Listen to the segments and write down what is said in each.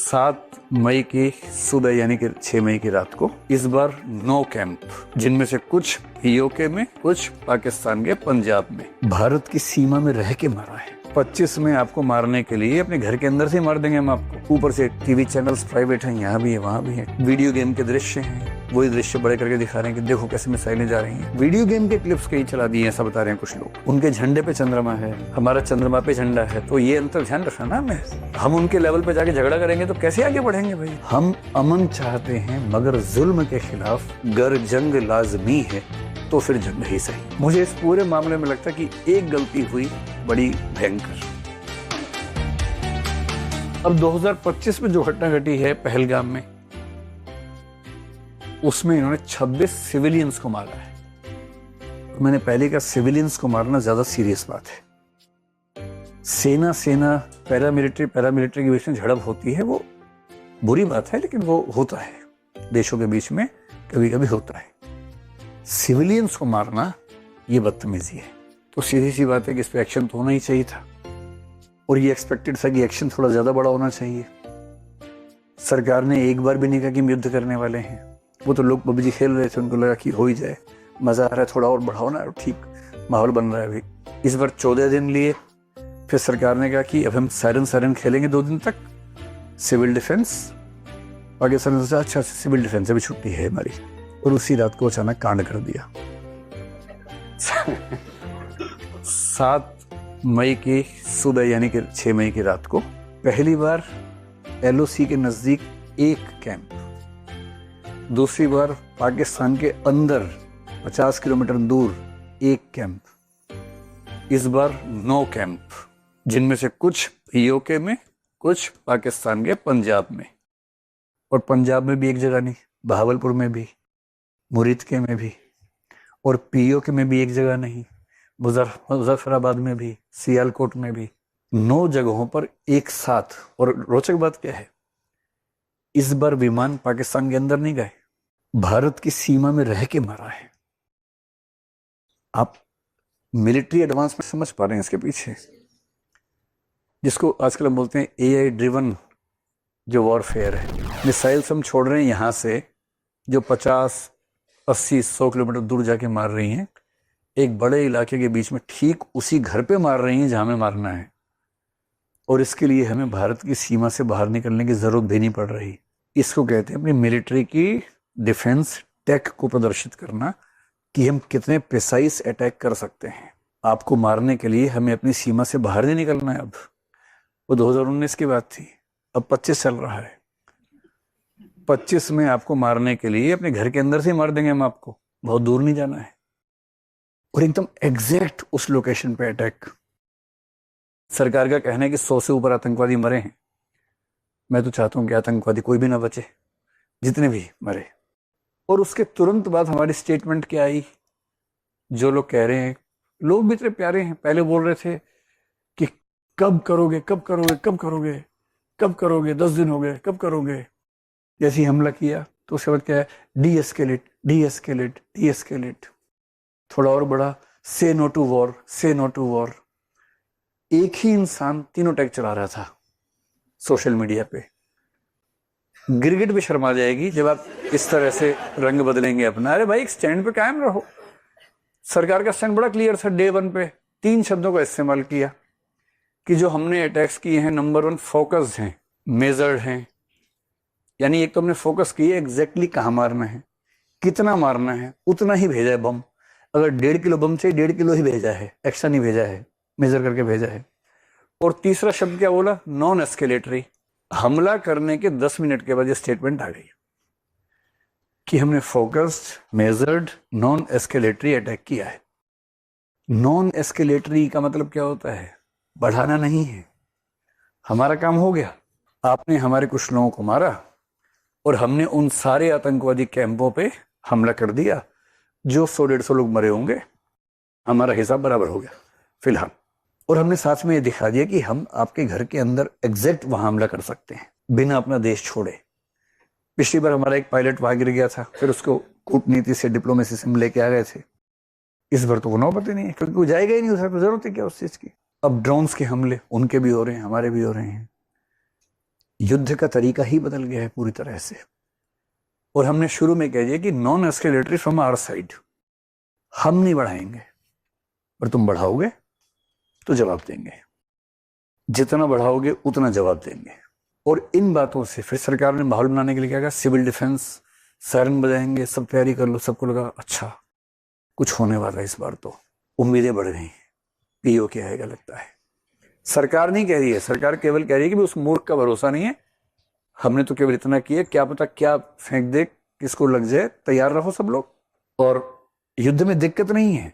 7 मई की सुबह यानी कि 6 मई की रात को इस बार 9 कैंप, जिनमें से कुछ यूके में, कुछ पाकिस्तान के पंजाब में, भारत की सीमा में रह के मारा है। 25 में आपको मारने के लिए अपने घर के अंदर से मार देंगे हम आपको। ऊपर से टीवी चैनल्स प्राइवेट हैं, यहाँ भी है वहाँ भी है। वीडियो गेम के दृश्य हैं, वही दृश्य बड़े करके दिखा रहे हैं कि देखो कैसे मिसाइलें जा रही हैं। वीडियो गेम के क्लिप्स कहीं चला दिए हैं, ऐसा बता रहे हैं कुछ लोग। उनके झंडे पे चंद्रमा है, हमारा चंद्रमा पे झंडा है, तो ये अंतर ध्यान रखना ना। हमें हम उनके लेवल पे जाके झगड़ा करेंगे तो कैसे आगे बढ़ेंगे भाई। हम अमन चाहते हैं, मगर जुल्म के खिलाफ गर जंग लाजमी है, तो फिर जंग ही सही। मुझे इस पूरे मामले में लगता है कि एक गलती हुई बड़ी भयंकर। अब 2025 में जो घटना घटी है पहलगाम में, उसमें इन्होंने 26 सिविलियंस को मारा है। मैंने पहले कहा सिविलियंस को मारना ज्यादा सीरियस बात है। सेना पैरामिलिट्री के बीच में झड़प होती है, वो बुरी बात है, लेकिन वो होता है देशों के बीच में, कभी कभी होता है। सिविलियंस को मारना ये बदतमीजी है। तो सीधी सी बात है कि इस पर एक्शन तो होना ही चाहिए था, और ये एक्सपेक्टेड था कि एक्शन थोड़ा ज्यादा बड़ा होना चाहिए। सरकार ने एक बार भी नहीं कहा कि हम युद्ध करने वाले हैं। वो तो लोग पबजी खेल रहे थे, उनको लगा कि हो ही जाए, मजा आ रहा है, थोड़ा और बढ़ाओ ना, ठीक माहौल बन रहा है अभी। इस बार 14 दिन लिए, फिर सरकार ने कहा कि अब हम सायरन खेलेंगे 2 दिन तक, सिविल डिफेंस। पाकिस्तान ने सोचा अच्छा सिविल डिफेंस अभी छुट्टी है हमारी, और उसी रात को अचानक कांड कर दिया। 7 मई की सुबह यानी कि 6 मई की रात को पहली बार LOC के नजदीक एक कैंप, दूसरी बार पाकिस्तान के अंदर 50 किलोमीटर दूर एक कैंप, इस बार 9 कैंप, जिनमें से कुछ यूके में, कुछ पाकिस्तान के पंजाब में। और पंजाब में भी एक जगह नहीं, बहावलपुर में भी, मुरीदके में भी, और POK में भी एक जगह नहीं, मुजफ्फराबाद में भी, सियालकोट में भी। 9 जगहों पर एक साथ। और रोचक बात क्या है, इस बार विमान पाकिस्तान के अंदर नहीं गए, भारत की सीमा में रह के मारा है। आप मिलिट्री एडवांस में समझ पा रहे हैं इसके पीछे, जिसको आजकल हम बोलते हैं AI ड्रिवन जो वॉरफेयर है। मिसाइल्स हम छोड़ रहे हैं यहां से, जो 50, 80, 100 किलोमीटर दूर जाके मार रही हैं, एक बड़े इलाके के बीच में ठीक उसी घर पे मार रही हैं जहां हमें मारना है। और इसके लिए हमें भारत की सीमा से बाहर निकलने की जरूरत भी नहीं पड़ रही। इसको कहते हैं अपनी मिलिट्री की डिफेंस टेक को प्रदर्शित करना, कि हम कितने प्रिसाइज अटैक कर सकते हैं। आपको मारने के लिए हमें अपनी सीमा से बाहर नहीं निकलना है। अब वो 2019 की बात थी, अब 25 चल रहा है। 25 में आपको मारने के लिए अपने घर के अंदर से मार देंगे हम आपको, बहुत दूर नहीं जाना है। और एकदम एग्जैक्ट उस लोकेशन पे अटैक। सरकार का कहना है कि 100 से ऊपर आतंकवादी मरे हैं। मैं तो चाहता हूं कि आतंकवादी कोई भी ना बचे, जितने भी मरे। और उसके तुरंत बाद हमारी स्टेटमेंट क्या आई, जो लोग कह रहे हैं, लोग भी इतने प्यारे हैं, पहले बोल रहे थे कि कब करोगे, कब करोगे, कब करोगे, कब करोगे, 10 दिन हो गए, कब करोगे। जैसे ही हमला किया तो उसके बाद क्या है, डीएस्केलेट, डीएस्केलेट, डीएस्केलेट, थोड़ा और बड़ा, से नो टू वॉर, से नो टू वॉर। एक ही इंसान तीनों टैग चला रहा था सोशल मीडिया पे। गिरगिट भी शर्मा जाएगी जब आप इस तरह से रंग बदलेंगे अपना। अरे भाई एक स्टैंड पे कायम रहो। सरकार का स्टैंड बड़ा क्लियर था डे 1 पे। 3 शब्दों का इस्तेमाल किया कि जो हमने अटैक्स किए हैं, नंबर 1 फोकस्ड हैं, मेजर्ड हैं। यानी एक तो हमने फोकस किया एग्जैक्टली कहाँ मारना है, कितना मारना है, उतना ही भेजा है बम। अगर 1.5 किलो बम चाहिए, 1.5 किलो ही भेजा है, एक्स्ट्रा नहीं भेजा है, मेजर करके भेजा है। और तीसरा शब्द क्या बोला, नॉन एस्केलेटरी। हमला करने के 10 मिनट के बाद ये स्टेटमेंट आ गई कि हमने focused, measured, non escalatory attack किया है। नॉन एस्केलेटरी का मतलब क्या होता है, बढ़ाना नहीं है। हमारा काम हो गया, आपने हमारे कुछ लोगों को मारा और हमने उन सारे आतंकवादी कैंपों पे हमला कर दिया। जो 100-150 लोग मरे होंगे, हमारा हिसाब बराबर हो गया फिलहाल। और हमने साथ में ये दिखा दिया कि हम आपके घर के अंदर एग्जैक्ट वहां हमला कर सकते हैं बिना अपना देश छोड़े। पिछली बार हमारा एक पायलट वहां गिर गया था, फिर उसको कूटनीति से, डिप्लोमेसी से हम लेके आ गए थे। इस बार तो वो नौबत ही नहीं है, क्योंकि वो जाएगा ही नहीं, उसे जरूरत है क्या उस चीज की। अब ड्रोन्स के हमले उनके भी हो रहे हैं, हमारे भी हो रहे हैं। युद्ध का तरीका ही बदल गया है पूरी तरह से। और हमने शुरू में कह दिया कि non escalatory from our side, हम नहीं बढ़ाएंगे, पर तुम बढ़ाओगे तो जवाब देंगे, जितना बढ़ाओगे उतना जवाब देंगे। और इन बातों से फिर सरकार ने माहौल बनाने के लिए क्या कहा, सिविल डिफेंस, सायरन बजाएंगे, सब तैयारी कर लो। सबको लगा अच्छा कुछ होने वाला है इस बार, तो उम्मीदें बढ़ गई, पीओ क्या आएगा लगता है। सरकार नहीं कह रही है, सरकार केवल कह रही है कि उस मूर्ख का भरोसा नहीं है, हमने तो केवल इतना किया, क्या पता क्या फेंक दे, किसको लग जाए, तैयार रहो सब लोग। और युद्ध में दिक्कत नहीं है।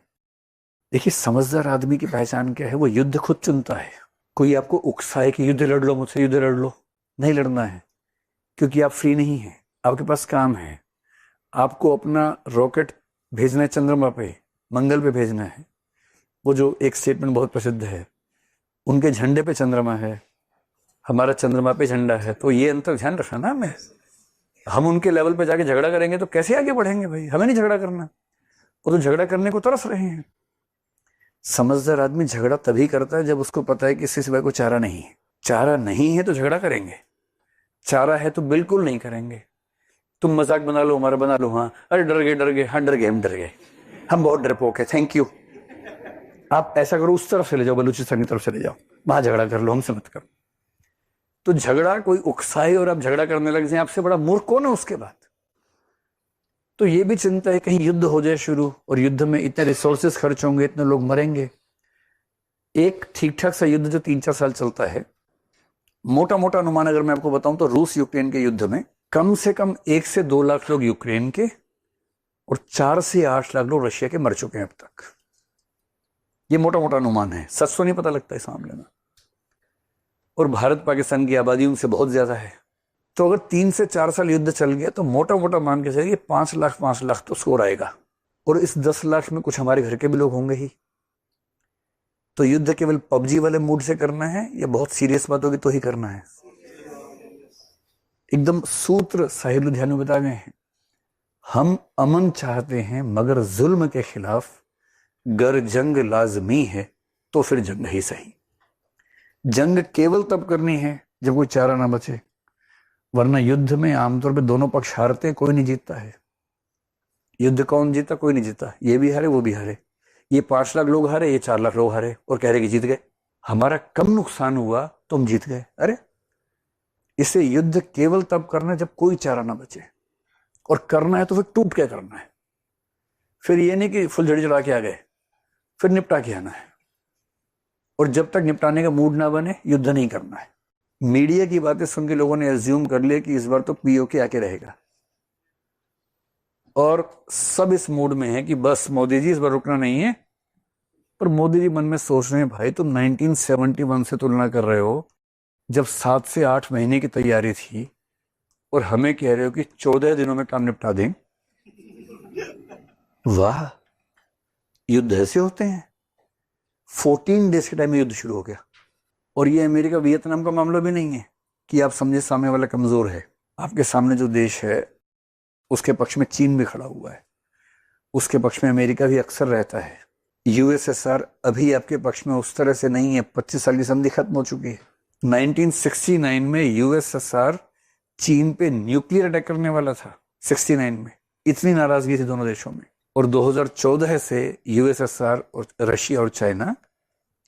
देखिए समझदार आदमी की पहचान क्या है, वो युद्ध खुद चुनता है। कोई आपको उकसाए कि युद्ध लड़ लो मुझसे, युद्ध लड़ लो, नहीं लड़ना है, क्योंकि आप फ्री नहीं है, आपके पास काम है। आपको अपना रॉकेट भेजना है चंद्रमा पे, मंगल पे भेजना है। वो जो एक स्टेटमेंट बहुत प्रसिद्ध है, उनके झंडे पे चंद्रमा है, हमारा चंद्रमा पे झंडा है। तो ये अंतर ध्यान रखना ना हमें। हम उनके लेवल पे जाके झगड़ा करेंगे तो कैसे आगे बढ़ेंगे भाई, हमें नहीं झगड़ा करना। वो तो झगड़ा करने को तरस रहे हैं। समझदार आदमी झगड़ा तभी करता है जब उसको पता है कि इससे सिवाय कोई चारा नहीं है। चारा नहीं है तो झगड़ा करेंगे, चारा है तो बिल्कुल नहीं करेंगे। तुम मजाक बना लो, हमारा बना लो, हाँ अरे डर गए, हाँ डर गए, हम डर गए, हम बहुत डरपोक है, थैंक यू। आप ऐसा करो, उस तरफ चले जाओ, बलूचिस्तान की तरफ चले जाओ, वहां झगड़ा कर लो, हमसे मत करो। तो झगड़ा कोई उकसाए और आप झगड़ा करने लग जाए, आपसे बड़ा मूर्ख कौन है उसके बाद। तो ये भी चिंता है कहीं युद्ध हो जाए शुरू, और युद्ध में इतने रिसोर्सेस खर्च होंगे, इतने लोग मरेंगे। एक ठीक ठाक सा युद्ध जो 3-4 साल चलता है, मोटा मोटा अनुमान अगर मैं आपको बताऊं तो रूस यूक्रेन के युद्ध में कम से कम 1 से 2 लाख लोग यूक्रेन के और 4 से 8 लाख लोग रशिया के मर चुके हैं अब तक। ये मोटा मोटा अनुमान है, सच तो नहीं पता लगता इस मामले में। और भारत पाकिस्तान की आबादी उनसे बहुत ज्यादा है। तो अगर 3 से 4 साल युद्ध चल गया तो मोटा मोटा मान के चलिए 5 लाख तो स्कोर आएगा। और इस 10 लाख में कुछ हमारे घर के भी लोग होंगे ही। तो युद्ध केवल पबजी वाले मूड से करना है या बहुत सीरियस बात होगी तो ही करना है। एकदम सूत्र साहिब लुधियानवी बता गए हैं, हम अमन चाहते हैं मगर जुल्म के खिलाफ गर जंग लाजमी है तो फिर जंग ही सही। जंग केवल तब करनी है जब कोई चारा ना बचे, वरना युद्ध में आमतौर पे दोनों पक्ष हारते हैं, कोई नहीं जीतता है। युद्ध कौन जीता, कोई नहीं जीता, ये भी हारे वो भी हारे। ये 5 लाख लोग हारे, ये 4 लाख लोग हारे, और कह रहे कि जीत गए। हमारा कम नुकसान हुआ तो हम जीत गए। अरे इसे युद्ध केवल तब करना है जब कोई चारा ना बचे, और करना है तो फिर टूट के करना है। फिर ये नहीं कि फुलझड़ी चढ़ा के आ गए, फिर निपटा के आना है। और जब तक निपटाने का मूड ना बने युद्ध नहीं करना है। मीडिया की बातें सुन के लोगों ने एज्यूम कर लिया कि इस बार तो पीओके आके रहेगा, और सब इस मूड में है कि बस मोदी जी इस बार रुकना नहीं है। पर मोदी जी मन में सोच रहे हैं, भाई तुम 1971 से तुलना कर रहे हो जब 7 से 8 महीने की तैयारी थी, और हमें कह रहे हो कि 14 दिनों में काम निपटा दें। वाह, युद्ध ऐसे होते हैं। 14 डेज के टाइम में युद्ध शुरू हो गया। और ये अमेरिका वियतनाम का मामला भी नहीं है कि आप समझे सामने वाला कमजोर है। आपके सामने जो देश है उसके पक्ष में चीन भी खड़ा हुआ है, उसके पक्ष में अमेरिका भी अक्सर रहता है। यूएसएसआर अभी आपके पक्ष में उस तरह से नहीं है, 25 साल की संधि खत्म हो चुकी है। 1969 में यूएसएसआर चीन पे न्यूक्लियर अटैक करने वाला था, 69 में। इतनी नाराजगी थी दोनों देशों में। और 2014 से यूएसएसआर और रशिया और चाइना,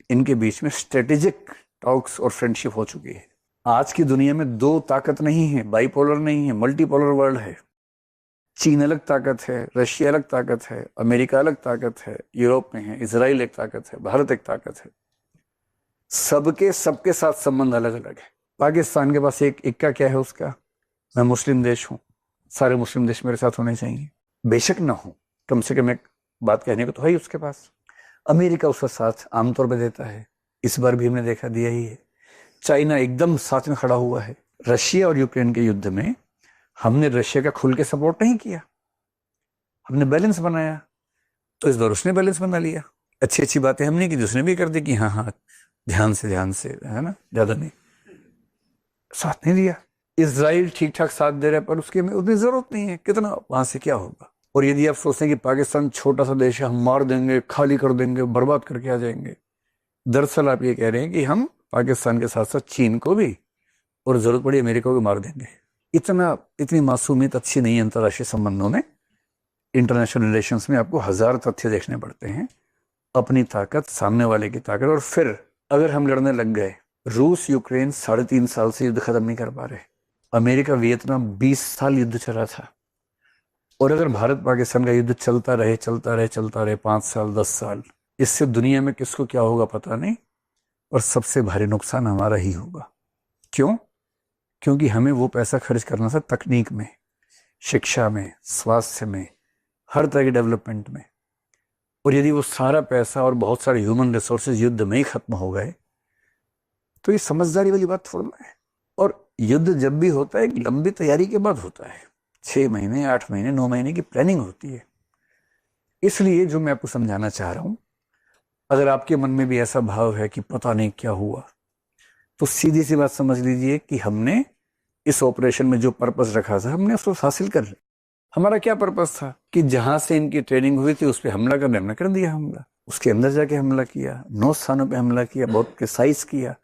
इनके बीच में स्ट्रेटेजिक टॉक्स और फ्रेंडशिप हो चुकी है। आज की दुनिया में 2 ताकत नहीं है, बाइपोलर नहीं है, मल्टीपोलर वर्ल्ड है। चीन अलग ताकत है, रशिया अलग ताकत है, अमेरिका अलग ताकत है, यूरोप में है, इजराइल एक ताकत है, भारत एक ताकत है। सबके सबके साथ संबंध अलग अलग है। पाकिस्तान के पास एक इक्का क्या है उसका, मैं मुस्लिम देश हूं, सारे मुस्लिम देश मेरे साथ होने चाहिए। बेशक ना हो, कम से कम एक बात कहने को तो है ही उसके पास। अमेरिका उसका साथ आमतौर पर देता है, इस बार भी हमने देखा दिया ही है। चाइना एकदम साथ में खड़ा हुआ है। रशिया और यूक्रेन के युद्ध में हमने रशिया का खुल के सपोर्ट नहीं किया, हमने बैलेंस बनाया। तो इस बार उसने बैलेंस बना लिया। अच्छी अच्छी बातें हमने की, दूसरे भी कर दी कि हाँ हाँ ध्यान से है ना, ज्यादा नहीं, साथ नहीं दिया। इजराइल ठीक ठाक साथ दे रहा है, पर उसकी उतनी जरूरत नहीं है, कितना वहां से क्या होगा। और यदि आप सोचते हैं कि पाकिस्तान छोटा सा देश है, हम मार देंगे, खाली कर देंगे, बर्बाद करके आ जाएंगे, दरअसल आप ये कह रहे हैं कि हम पाकिस्तान के साथ साथ चीन को भी और जरूरत पड़ी अमेरिका को मार देंगे। इतनी मासूमियत अच्छी नहीं है अंतर्राष्ट्रीय संबंधों में। इंटरनेशनल रिलेशंस में आपको 1000 तथ्य देखने पड़ते हैं, अपनी ताकत, सामने वाले की ताकत, और फिर अगर हम लड़ने लग गए, रूस यूक्रेन 3.5 साल से युद्ध खत्म नहीं कर पा रहे, अमेरिका वियतनाम 20 साल युद्ध चला था, और अगर भारत पाकिस्तान का युद्ध चलता रहे 5 साल 10 साल, इससे दुनिया में किसको क्या होगा पता नहीं, और सबसे भारी नुकसान हमारा ही होगा। क्यों? क्योंकि हमें वो पैसा खर्च करना था तकनीक में, शिक्षा में, स्वास्थ्य में, हर तरह के डेवलपमेंट में, और यदि वो सारा पैसा और बहुत सारे ह्यूमन रिसोर्सेज युद्ध में ही खत्म हो गए तो ये समझदारी वाली बात थोड़ा है। और युद्ध जब भी होता है एक लंबी तैयारी के बाद होता है, 6 महीने, 8 महीने, 9 महीने की प्लानिंग होती है। इसलिए जो मैं आपको समझाना चाह रहा हूं, अगर आपके मन में भी ऐसा भाव है कि पता नहीं क्या हुआ, तो सीधी सी बात समझ लीजिए कि हमने इस ऑपरेशन में जो पर्पस रखा था हमने उसको हासिल कर लिया। हमारा क्या पर्पस था कि जहां से इनकी ट्रेनिंग हुई थी उस पर हमला करने, हमने कर दिया हमला, उसके अंदर जाके हमला किया, 9 स्थानों पे हमला किया, बहुत प्रिसाइज किया,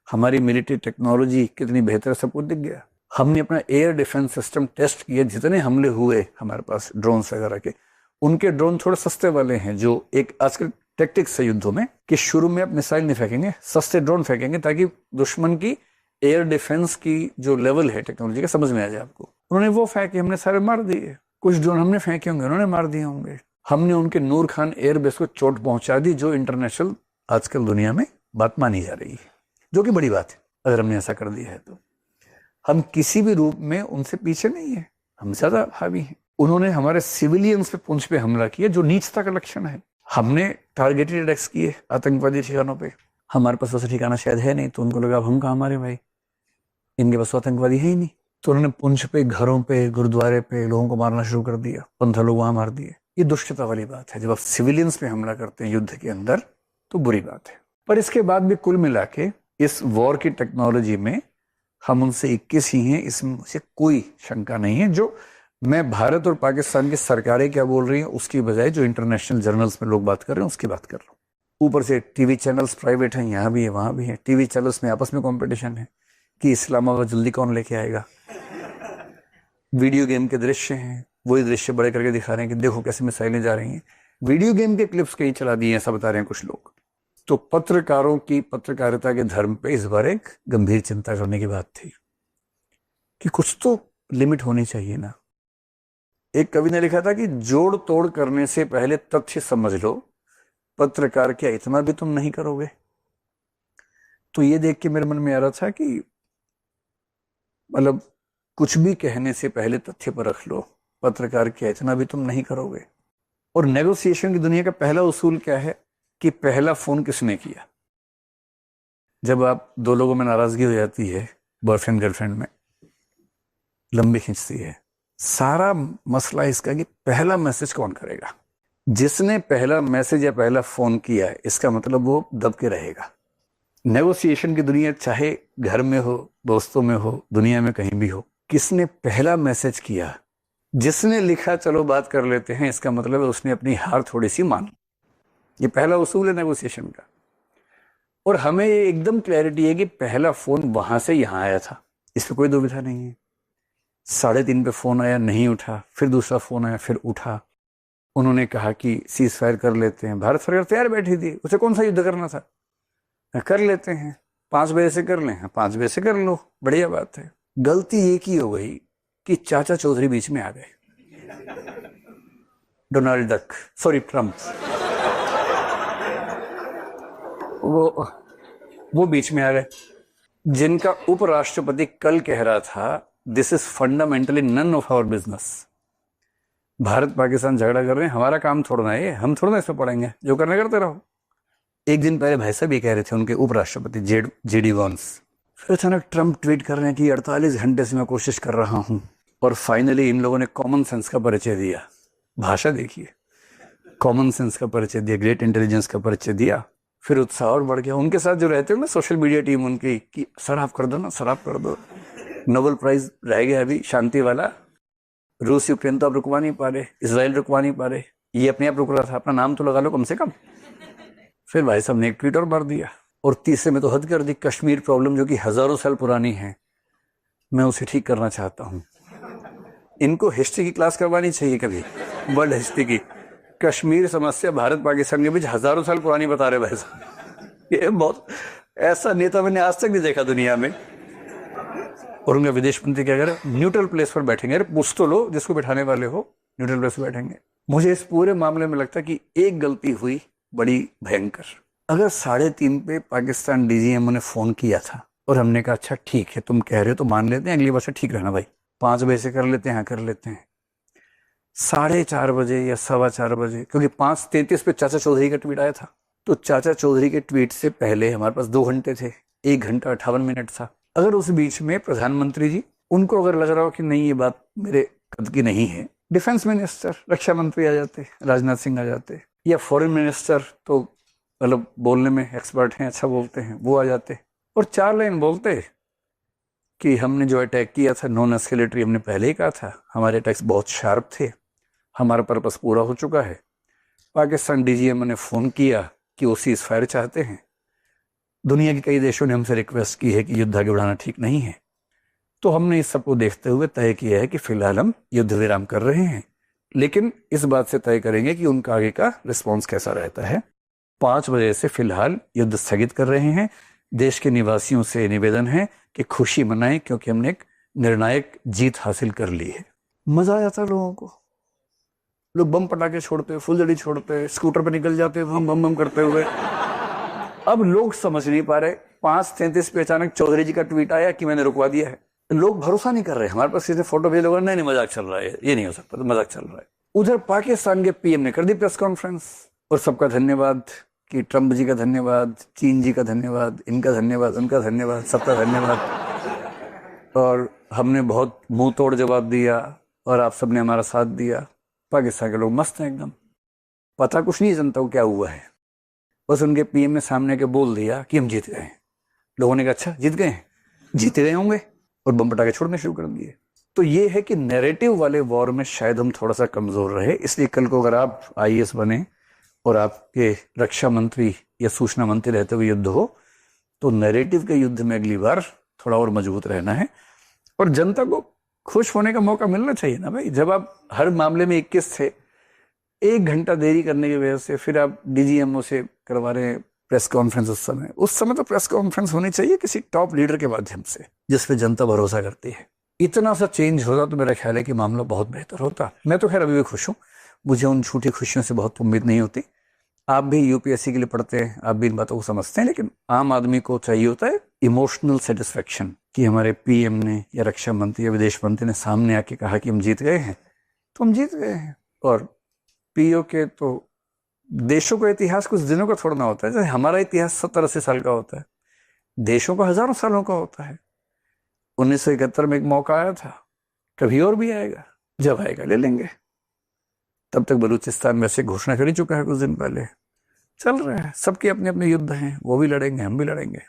हमारी मिलिट्री टेक्नोलॉजी कितनी बेहतर, सब कुछ दिख गया। हमने अपना एयर डिफेंस सिस्टम टेस्ट किए, जितने हमले हुए हमारे पास ड्रोन वगैरह के, उनके ड्रोन थोड़े सस्ते वाले हैं, जो एक आजकल टैक्टिक्स है युद्धों में कि शुरू में आप मिसाइल नहीं फेंकेंगे, सस्ते ड्रोन फेंकेंगे ताकि दुश्मन की एयर डिफेंस की जो लेवल है टेक्नोलॉजी का समझ में आ जाए आपको। उन्होंने वो फेंके, हमने सारे मार दिए। कुछ ड्रोन हमने फेंके होंगे, उन्होंने मार दिए होंगे। हमने उनके नूर खान एयरबेस को चोट पहुंचा दी, जो इंटरनेशनल आजकल दुनिया में बात मानी जा रही है, जो कि बड़ी बात है अगर हमने ऐसा कर दिया है तो। हम किसी भी रूप में उनसे पीछे नहीं है, हम ज्यादा हावी हैं। उन्होंने हमारे सिविलियंस पे, पुंछ पे हमला किया, जो नीचता का लक्षण है। हमने टारगेटेड अटैक्स किए आतंकवादी ठिकानों पे, हमारे पास वैसा ठिकाना शायद है नहीं, तो उनको लगा अब हम कहाँ मारे भाई, इनके पास आतंकवादी है ही नहीं, तो उन्होंने पुंछ पे, घरों पे, गुरुद्वारे पे लोगों को मारना शुरू कर दिया, 15 लोग वहां मार दिए। ये दुष्टता वाली बात है। जब आप सिविलियंस पे हमला करते हैं युद्ध के अंदर तो बुरी बात है। पर इसके बाद भी कुल मिला के इस वॉर की टेक्नोलॉजी में हम उनसे 21 ही हैं, इसमें मुझे कोई शंका नहीं है। जो मैं भारत और पाकिस्तान की सरकारें क्या बोल रही हैं उसकी बजाय जो इंटरनेशनल जर्नल्स में लोग बात कर रहे हैं उसकी बात कर रहा हूँ। ऊपर से टीवी चैनल्स प्राइवेट हैं, यहाँ भी है वहां भी है, टीवी चैनल्स में आपस में कॉम्पिटिशन है कि इस्लामाबाद जल्दी कौन लेके आएगा। वीडियो गेम के दृश्य हैं, वही दृश्य बड़े करके दिखा रहे हैं कि देखो कैसे मिसाइलें जा रही हैं। वीडियो गेम के क्लिप्स कहीं चला दिए, ऐसा बता रहे हैं कुछ लोग। तो पत्रकारों की पत्रकारिता के धर्म पे इस बार एक गंभीर चिंता करने की बात थी कि कुछ तो लिमिट होनी चाहिए ना। एक कवि ने लिखा था कि जोड़ तोड़ करने से पहले तथ्य समझ लो, पत्रकार क्या इतना भी तुम नहीं करोगे। तो ये देख के मेरे मन में आ रहा था कि मतलब कुछ भी कहने से पहले तथ्य पर रख लो, पत्रकार क्या इतना भी तुम नहीं करोगे। और नेगोशिएशन की दुनिया का पहला उसूल क्या है कि पहला फोन किसने किया। जब आप 2 लोगों में नाराजगी हो जाती है, बॉयफ्रेंड गर्लफ्रेंड में लंबी खिंचती है, सारा मसला इसका कि पहला मैसेज कौन करेगा। जिसने पहला मैसेज या पहला फोन किया है इसका मतलब वो दब के रहेगा। नेगोशिएशन की दुनिया चाहे घर में हो, दोस्तों में हो, दुनिया में कहीं भी हो, किसने पहला मैसेज किया, जिसने लिखा चलो बात कर लेते हैं, इसका मतलब है उसने अपनी हार थोड़ी सी मान। ये पहला उसूल है नेगोशिएशन का। और हमें ये एकदम क्लैरिटी है कि पहला फोन वहां से यहां आया था, इस पर कोई दुविधा नहीं है। 3:30 पे फोन आया, नहीं उठा, फिर दूसरा फोन आया, फिर उठा। उन्होंने कहा कि सीज फायर कर लेते हैं। भारत सरकार तैयार बैठी थी, उसे कौन सा युद्ध करना था, कर लेते हैं, 5 बजे से कर लें, 5 बजे से कर लो, बढ़िया बात है। गलती ये की हो गई कि चाचा चौधरी बीच में आ गए, डोनाल्ड डक, सॉरी ट्रम्प, वो बीच में आ गए, जिनका उपराष्ट्रपति कल कह रहा था this is fundamentally none of our business. Bharat Pakistan झगड़ा कर रहे हैं, हमारा काम थोड़ा है, हम थोड़ा इसमें पड़ेंगे, जो करने करते रहो। एक दिन पहले भाई साहब ये कह रहे थे उनके उपराष्ट्रपति जेडी वांस, फिर अचानक ट्रम्प ट्वीट कर रहे हैं कि 48 घंटे से मैं कोशिश कर रहा हूं, और फाइनली इन लोगों ने कॉमन सेंस का परिचय दिया। भाषा देखिए, कॉमन सेंस का परिचय दिया, ग्रेट इंटेलिजेंस का परिचय दिया। फिर उत्साह और बढ़ गया। उनके साथ जो रहते हो ना सोशल मीडिया टीम उनकी, कि सर आप कर दो ना, सर आप कर दो। नोबेल प्राइज रह गया अभी शांति वाला। रूस यूक्रेन तो आप रुकवा नहीं पा रहे, इसराइल रुकवा नहीं पा रहे, ये अपने आप रुक रहा था, अपना नाम तो लगा लो कम से कम। फिर भाई साहब ने एक ट्वीट और मार दिया। और तीसरे में तो हद कर दी, कश्मीर प्रॉब्लम जो कि हजारों साल पुरानी है, मैं उसे ठीक करना चाहता हूं। इनको हिस्ट्री की क्लास करवानी चाहिए कभी, वर्ल्ड हिस्ट्री की। कश्मीर समस्या भारत पाकिस्तान के बीच हजारों साल पुरानी बता रहे भाई साहब। ये बहुत ऐसा नेता मैंने आज तक नहीं देखा दुनिया में। और उनका विदेश मंत्री क्या करे, न्यूट्रल प्लेस पर बैठेंगे। अरे पूछ तो लो जिसको बैठाने वाले हो, न्यूट्रल प्लेस पर बैठेंगे। मुझे इस पूरे मामले में लगता है कि एक गलती हुई बड़ी भयंकर। अगर 3:30 पे पाकिस्तान डीजीएमओ ने फोन किया था और हमने कहा अच्छा ठीक है तुम कह रहे हो तो मान लेते हैं, अगली बार से ठीक रहना भाई, 5 बजे से कर लेते हैं, हाँ कर लेते हैं। 4:30 बजे या 4:15 बजे, क्योंकि 5:33 पे चाचा चौधरी का ट्वीट आया था, तो चाचा चौधरी के ट्वीट से पहले हमारे पास 2 घंटे थे, 1 घंटा 58 मिनट था। अगर उस बीच में प्रधानमंत्री जी, उनको अगर लग रहा हो कि नहीं ये बात मेरे कद की नहीं है, डिफेंस मिनिस्टर, रक्षा मंत्री आ जाते, राजनाथ सिंह आ जाते, या फॉरेन मिनिस्टर तो मतलब बोलने में एक्सपर्ट हैं, अच्छा बोलते हैं, वो आ जाते और 4 लाइन बोलते कि हमने जो अटैक किया था नॉन एस्केलेटरी, हमने पहले ही कहा था, हमारे अटैक्स बहुत शार्प थे, हमारा पर्पस पूरा हो चुका है। पाकिस्तान डीजीएमओ ने फोन किया कि वो सीज फायर चाहते हैं। दुनिया के कई देशों ने हमसे रिक्वेस्ट की है कि युद्ध आगे बढ़ाना ठीक नहीं है, तो हमने इस सबको देखते हुए तय किया है कि फिलहाल हम युद्ध विराम कर रहे हैं, लेकिन इस बात से तय करेंगे कि उनका आगे का रिस्पॉन्स कैसा रहता है। 5 बजे से फिलहाल युद्ध स्थगित कर रहे हैं। देश के निवासियों से निवेदन है कि खुशी मनाएं, क्योंकि हमने एक निर्णायक जीत हासिल कर ली है। मजा आ जाता लोगों को। लोग बम पटाखे छोड़ते, फुलझड़ी छोड़ते, स्कूटर पे निकल जाते बम बम बम करते हुए। अब लोग समझ नहीं पा रहे, 5:33 पे अचानक चौधरी जी का ट्वीट आया कि मैंने रुकवा दिया है। लोग भरोसा नहीं कर रहे। हमारे पास सीधे फोटो भेज लोग, नहीं मजाक चल रहा है, ये नहीं हो सकता, तो मजाक चल रहा है। उधर पाकिस्तान के पीएम ने कर दी प्रेस कॉन्फ्रेंस, और सबका धन्यवाद कि ट्रंप जी का धन्यवाद, चीन जी का धन्यवाद, इनका धन्यवाद, उनका धन्यवाद, सबका धन्यवाद, और हमने बहुत मुंह तोड़ जवाब दिया और आप सबने हमारा साथ दिया। पाकिस्तान के लोग मस्त हैं एकदम, पता कुछ नहीं जनता को क्या हुआ है, बस उनके पीएम ने सामने के बोल दिया कि हम जीत गए हैं। लोगों ने कहा अच्छा जीत गए हैं, जीते गए होंगे, और बम पटाखे छोड़ने शुरू कर दिए। तो ये है कि नैरेटिव वाले वॉर में शायद हम थोड़ा सा कमजोर रहे। इसलिए कल को अगर आप आईएएस बने और आपके रक्षा मंत्री या सूचना मंत्री रहते हुए युद्ध हो, तो नैरेटिव के युद्ध में अगली बार थोड़ा और मजबूत रहना है। और जनता को खुश होने का मौका मिलना चाहिए ना भाई। जब आप हर मामले में 21 थे, 1 घंटा देरी करने की वजह से फिर आप डीजीएमओ से करवा रहे हैं प्रेस कॉन्फ्रेंस। उस समय तो प्रेस कॉन्फ्रेंस होनी चाहिए किसी टॉप लीडर के माध्यम से, जिस पे जनता भरोसा करती है। इतना सा चेंज होता तो मेरा ख्याल है कि मामला बहुत बेहतर होता। मैं तो खैर अभी भी खुश हूँ, मुझे उन झूठी खुशियों से बहुत उम्मीद नहीं होती। आप भी यूपीएससी के लिए पढ़ते हैं, आप भी इन बातों को समझते हैं, लेकिन आम आदमी को चाहिए होता है इमोशनल सेटिस्फेक्शन कि हमारे पीएम ने या रक्षा मंत्री या विदेश मंत्री ने सामने आके कहा कि हम जीत गए हैं, तो हम जीत गए हैं। और पीओ के तो देशों का इतिहास कुछ दिनों का थोड़ा ना होता है, जैसे हमारा इतिहास 70-80 साल का होता है, देशों का हजारों सालों का होता है। 1971 में एक मौका आया था, कभी और भी आएगा, जब आएगा ले लेंगे। तब तक बलूचिस्तान में से घोषणा कर ही चुका है कुछ दिन पहले। चल रहा है, सबके अपने अपने युद्ध हैं, वो भी लड़ेंगे, हम भी लड़ेंगे।